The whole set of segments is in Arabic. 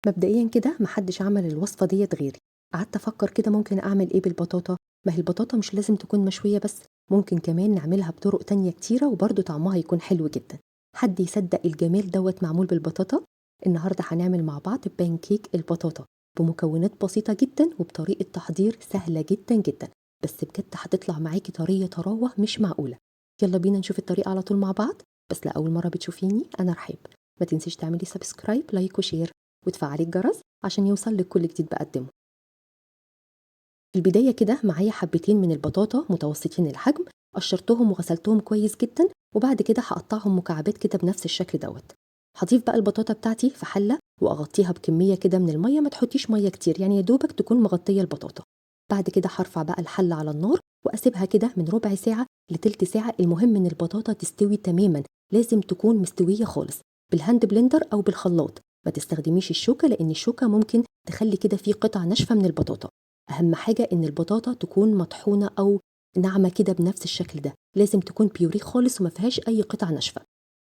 مبدئيًا كده ما حدش عمل الوصفة ديّة غيري، قعدت أفكّر كده ممكن أعمل إيه بالبطاطا، ما هي البطاطا مش لازم تكون مشوية بس، ممكن كمان نعملها بطرق تانية كتيرة وبرضه طعمها يكون حلو جدًا. حد يصدّق الجمال دوّة معمول بالبطاطا؟ النهارده هنعمل مع بعض pancake البطاطا بمكونات بسيطة جدًا وبطريقة تحضير سهلة جدًا، جدًا، بس بجد هتطلع معاكِ طرية طراوة مش معقولة. يالّا بينا نشوف الطريقة على طول مع بعض، بس لأول مرة بتشوفيني أنا رحاب، ما تنسيش تعملي subscribe لايك وشير وتفعلي الجرس عشان يوصل لك كل جديد باقدمه. في البداية كده معايا حبتين من البطاطا متوسطين الحجم، قشرتهم وغسلتهم كويس جدا وبعد كده هقطعهم مكعبات كده بنفس الشكل دوت. هضيف بقى البطاطا بتاعتي في حلة واغطيها بكمية كده من المية، ما تحطيش مية كتير يعني يا دوبك تكون مغطية البطاطا. بعد كده هرفع بقى الحلة على النار واسيبها كده من ربع ساعة لتلت ساعة، المهم ان البطاطا تستوي تماما، لازم تكون مستوية خالص، بالهاند بلندر او بالخلاط. ما تستخدميش الشوكة لان الشوكة ممكن تخلي كده في قطع ناشفة من البطاطا. أهم حاجة إن البطاطا تكون مطحونة أو ناعمة كده بنفس الشكل ده، لازم تكون بيوريه خالص وما فيهاش أي قطع ناشفة.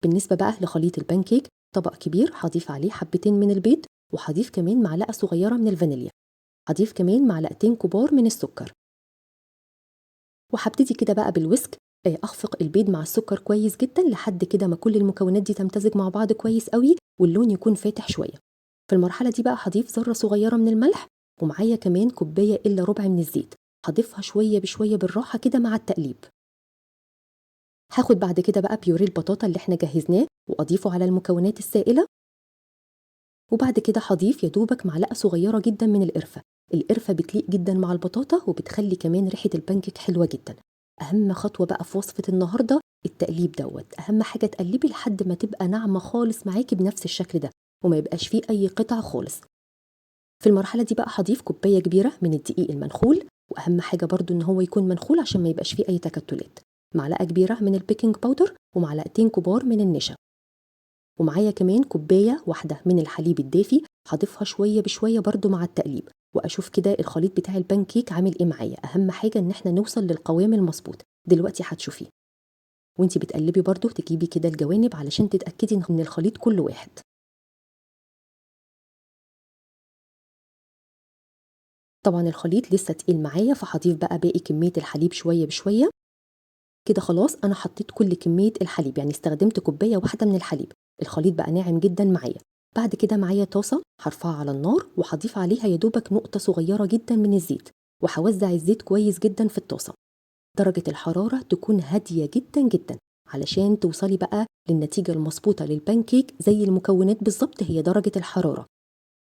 بالنسبة بقى لخليط البانكيك، طبق كبير هضيف عليه حبتين من البيض وهضيف كمان معلقة صغيرة من الفانيليا، هضيف كمان معلقتين كبار من السكر، وهبتدي كده بقى بالويسك أخفق البيض مع السكر كويس جدا لحد كده ما كل المكونات دي تمتزج مع بعض كويس قوي واللون يكون فاتح شوية. في المرحلة دي بقى هضيف ذرة صغيرة من الملح ومعايا كمان كوباية إلا ربع من الزيت، هضيفها شوية بشوية بالراحة كده مع التقليب. هاخد بعد كده بقى بيوري البطاطا اللي احنا جهزناه وأضيفه على المكونات السائلة، وبعد كده هضيف يا دوبك معلقة صغيرة جدا من القرفة. القرفة بتليق جدا مع البطاطا وبتخلي كمان ريحة البانكيك حلوة جدا. أهم خطوة بقى في وصفة النهاردة التقليب دوت، أهم حاجة تقلبي لحد ما تبقى ناعمة خالص معاكي بنفس الشكل ده وما يبقاش فيه أي قطع خالص. في المرحلة دي بقى هضيف كوباية كبيرة من الدقيق المنخول، وأهم حاجة برضو إن هو يكون منخول عشان ما يبقاش فيه أي تكتلات، معلقة كبيرة من البيكنج باودر ومعلقتين كبار من النشا، ومعايا كمان كوباية واحدة من الحليب الدافي، هضيفها شوية بشوية برضو مع التقليب وأشوف كده الخليط بتاع البانكيك عامل إيه معايا. أهم حاجة إن احنا نوصل للقوام المظبوط، دلوقتي هتشوفيه وانتي بتقلبي برضو تجيبي كده الجوانب علشان تتأكدي إن الخليط كله واحد. طبعا الخليط لسه تقيل معايا فهضيف بقى باقي كمية الحليب شوية بشوية. كده خلاص أنا حطيت كل كمية الحليب، يعني استخدمت كوباية واحدة من الحليب، الخليط بقى ناعم جدا معايا. بعد كده معايا طاسة هرفعها على النار وهضيف عليها يا دوبك نقطة صغيرة جدا من الزيت، وهوزع الزيت كويس جدا في الطاسة. درجة الحرارة تكون هادية جدا جدا علشان توصلي بقى للنتيجة المظبوطة للبانكيك زي المكونات بالظبط، هي درجة الحرارة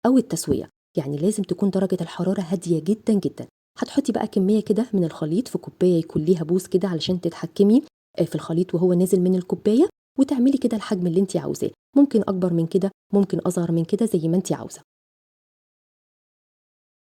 أو التسوية، يعني لازم تكون درجة الحرارة هادية جدًا، جدًا. هتحطي بقى كمية كده من الخليط في كوباية يكون ليها بوز كده علشان تتحكمي في الخليط وهو نازل من الكوباية، وتعملي كده الحجم اللي أنتِ عاوزاه، ممكن أكبر من كده، ممكن أصغر من كده زي ما أنتِ عاوزة.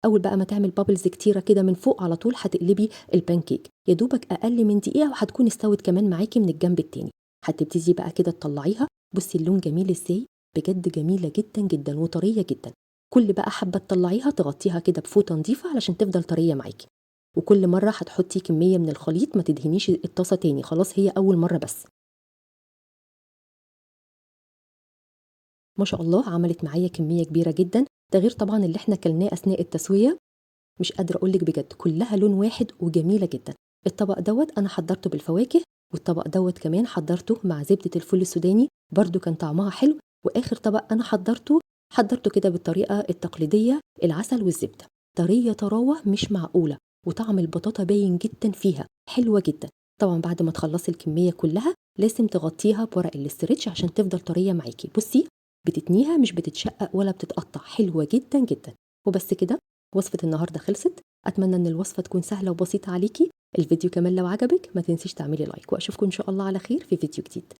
أول بقى ما تعمل bubbles كتيرة كده من فوق على طول هتقلبي البانكيك، يا دوبك أقل من دقيقة وهتكون استوت كمان معاكِ من الجنب التاني. هتبتدي بقى كده تطلعيها، بُصي اللون جميل إزاي، بجد جميلة جدًا، جدًا وطرية جدًا. كل بقى حبة تطلعيها تغطيها كده بفوطة نضيفة علشان تفضل طرية معاكِ، وكل مرة هتحطي كمية من الخليط، ما تدهنيش الطاسة تاني، خلاص هي أول مرة بس. ما شاء الله عملت معايا كمية كبيرة جدًا، ده غير طبعًا اللي إحنا كلناه أثناء التسوية. مش قادرة أقول لِك بجد كلّها لون واحد وجميلة جدًا. الطبق دوّة أنا حضّرته بالفواكه، والطبق دوّة كمان حضّرته مع زبدة الفول السوداني، برضه كان طعمها حلو، وآخر طبق أنا حضّرته كده بالطريقة التقليدية، العسل والزبدة، طرية طراوة مش معقولة، وطعم البطاطا باين جدًا فيها، حلوة جدًا. طبعًا بعد ما تخلّصي الكمية كلّها لازم تغطّيها بورق الاسترتش عشان تفضل طرية معاكِ، بُصّي بتتنيها مش بتتشقق ولا بتتقطّع، حلوة جدًا، جدًا. وبس كده وصفة النهاردة خلصت، أتمنى إن الوصفة تكون سهلة وبسيطة عليكِ. الفيديو كمان لو عجبِك ما تنسيش تعملي لايك، وأشوفكم إن شاء الله على خير في فيديو جديد.